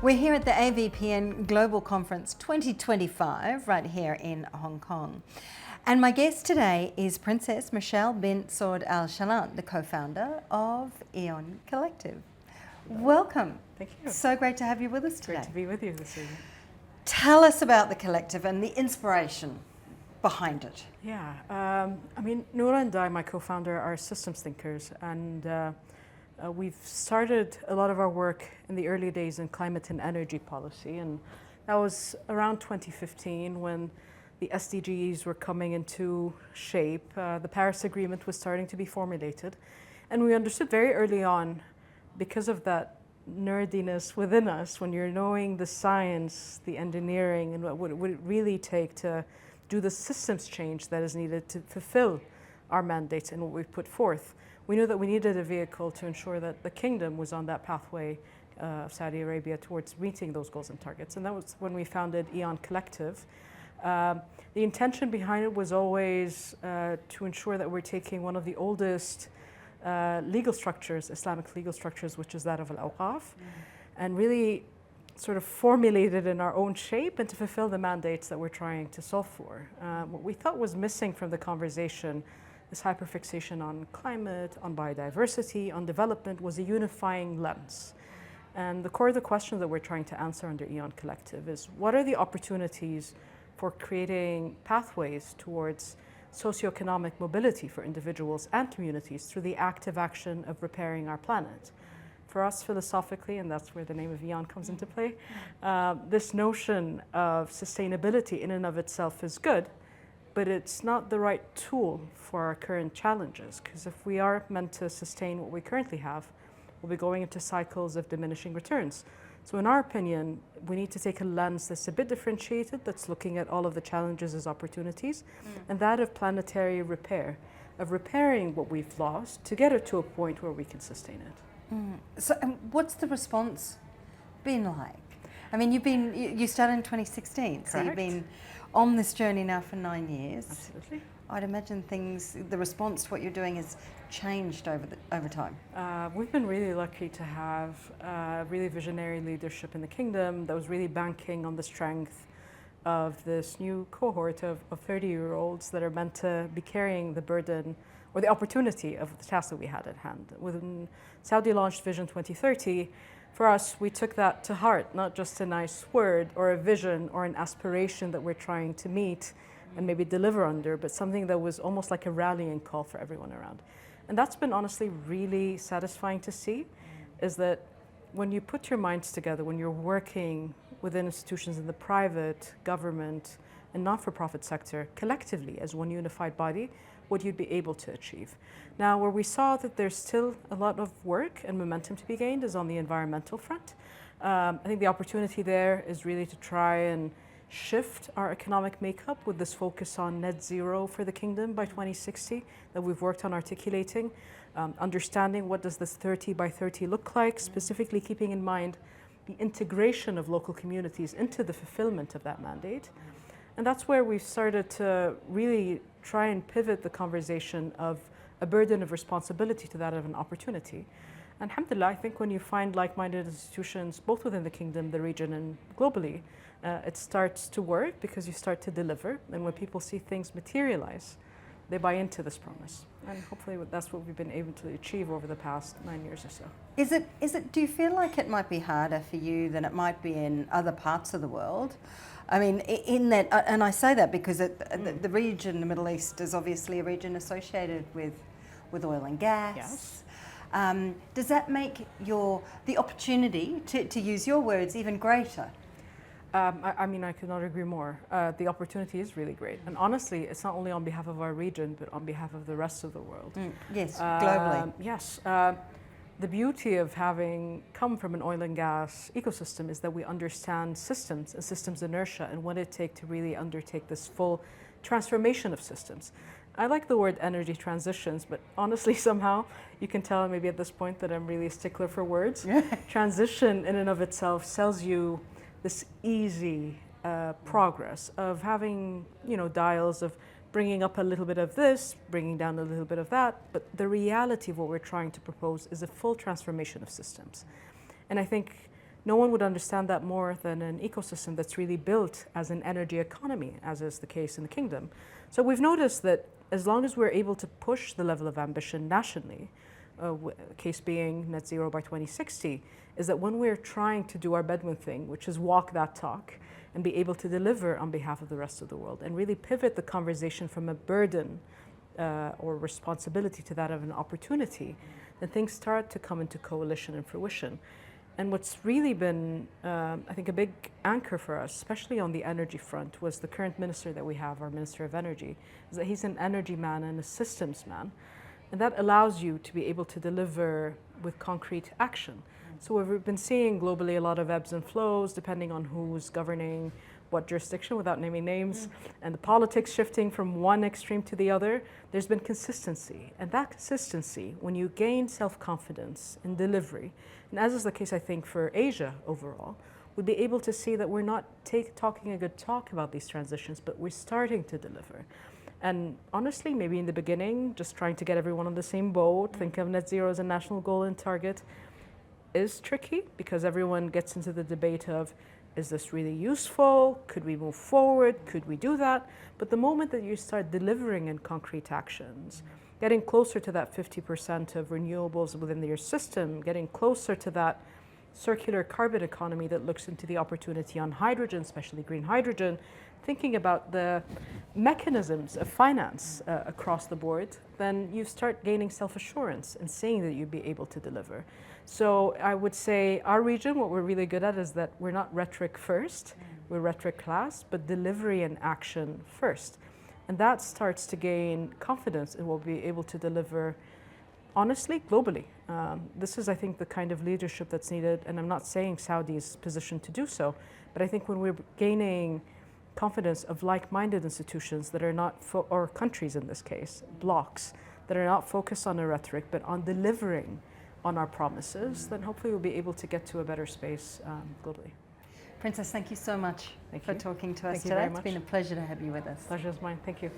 We're here at the AVPN Global Conference 2025 right here in Hong Kong. And my guest today is Princess Mashael Bint Saud Al Shalan, the co-founder of Eon Collective. Welcome. Thank you. So great to have you with us today. Great to be with you this evening. Tell us about the collective and the inspiration behind it. Yeah, Noura and I, my co-founder, are systems thinkers, and we've started a lot of our work in the early days in climate and energy policy, and that was around 2015 when the SDGs were coming into shape. The Paris Agreement was starting to be formulated, and we understood very early on, because of that nerdiness within us, when you're knowing the science, the engineering, and what would it really take to do the systems change that is needed to fulfill our mandates and what we've put forth. We knew that we needed a vehicle to ensure that the kingdom was on that pathway of Saudi Arabia towards meeting those goals and targets. And that was when we founded Eon Collective. The intention behind it was always to ensure that we're taking one of the oldest legal structures, Islamic legal structures, which is that of Al-Awqaf, and really sort of formulate it in our own shape and to fulfill the mandates that we're trying to solve for. What we thought was missing from the conversation, this hyperfixation on climate, on biodiversity, on development, was a unifying lens. And the core of the question that we're trying to answer under Eon Collective is, what are the opportunities for creating pathways towards socioeconomic mobility for individuals and communities through the active action of repairing our planet? For us, philosophically, and that's where the name of Eon comes into play, this notion of sustainability in and of itself is good, but it's not the right tool for our current challenges, because if we are meant to sustain what we currently have, we'll be going into cycles of diminishing returns. So in our opinion, we need to take a lens that's a bit differentiated, that's looking at all of the challenges as opportunities, and that of planetary repair, of repairing what we've lost to get it to a point where we can sustain it. So what's the response been like? I mean, you started in 2016, Correct. so you've been on this journey now for 9 years. Absolutely. I'd imagine the response to what you're doing has changed over time. We've been really lucky to have really visionary leadership in the kingdom that was really banking on the strength of this new cohort of 30-year-olds that are meant to be carrying the burden or the opportunity of the task that we had at hand. When Saudi launched Vision 2030, for us, we took that to heart, not just a nice word or a vision or an aspiration that we're trying to meet and maybe deliver under, but something that was almost like a rallying call for everyone around. And that's been honestly really satisfying to see, is that when you put your minds together, when you're working within institutions in the private, government, and not-for-profit sector collectively as one unified body, what you'd be able to achieve. Now, where we saw that there's still a lot of work and momentum to be gained is on the environmental front. I think the opportunity there is really to try and shift our economic makeup with this focus on net zero for the kingdom by 2060 that we've worked on articulating, understanding what does this 30 by 30 look like, specifically keeping in mind the integration of local communities into the fulfillment of that mandate. And that's where we've started to really try and pivot the conversation of a burden of responsibility to that of an opportunity. And alhamdulillah, I think when you find like-minded institutions, both within the kingdom, the region, and globally, it starts to work because you start to deliver. And when people see things materialize, they buy into this promise. And hopefully that's what we've been able to achieve over the past 9 years or so. Do you feel like it might be harder for you than it might be in other parts of the world? I mean, in that, and I say that because the region, the Middle East, is obviously a region associated with oil and gas. Yes. Does that make the opportunity, to use your words, even greater? I could not agree more. The opportunity is really great. And honestly, it's not only on behalf of our region, but on behalf of the rest of the world. Yes, globally. Yes. The beauty of having come from an oil and gas ecosystem is that we understand systems and systems inertia and what it takes to really undertake this full transformation of systems. I like the word energy transitions, but honestly, somehow, you can tell maybe at this point that I'm really a stickler for words. Transition in and of itself sells you this easy progress of having, dials of bringing up a little bit of this, bringing down a little bit of that. But the reality of what we're trying to propose is a full transformation of systems. And I think no one would understand that more than an ecosystem that's really built as an energy economy, as is the case in the kingdom. So we've noticed that as long as we're able to push the level of ambition nationally, case being net zero by 2060, is that when we're trying to do our Bedouin thing, which is walk that talk and be able to deliver on behalf of the rest of the world and really pivot the conversation from a burden or responsibility to that of an opportunity, then things start to come into coalition and fruition. And what's really been, I think, a big anchor for us, especially on the energy front, was the current minister that we have, our Minister of Energy, is that he's an energy man and a systems man. And that allows you to be able to deliver with concrete action. So we've been seeing globally a lot of ebbs and flows depending on who's governing what jurisdiction, without naming names, and the politics shifting from one extreme to the other. There's been consistency. And that consistency, when you gain self-confidence in delivery, and as is the case, I think, for Asia overall, we'd be able to see that we're not talking a good talk about these transitions, but we're starting to deliver. And honestly, maybe in the beginning, just trying to get everyone on the same boat, think of net zero as a national goal and target, is tricky because everyone gets into the debate of, is this really useful? Could we move forward? Could we do that? But the moment that you start delivering in concrete actions, getting closer to that 50% of renewables within your system, getting closer to that circular carbon economy that looks into the opportunity on hydrogen, especially green hydrogen, thinking about the mechanisms of finance across the board, then you start gaining self-assurance and saying that you'd be able to deliver. So I would say our region, what we're really good at is that we're not rhetoric first, we're rhetoric last, but delivery and action first. And that starts to gain confidence and we'll be able to deliver honestly, globally. This is, I think, the kind of leadership that's needed, and I'm not saying Saudi's positioned to do so, but I think when we're gaining confidence of like-minded institutions that are not, or countries in this case, blocs, that are not focused on a rhetoric, but on delivering on our promises, then hopefully we'll be able to get to a better space globally. Princess, thank you so much for talking to us Thank you today. very It's much. been a pleasure to have you with us. Pleasure is mine. Thank you.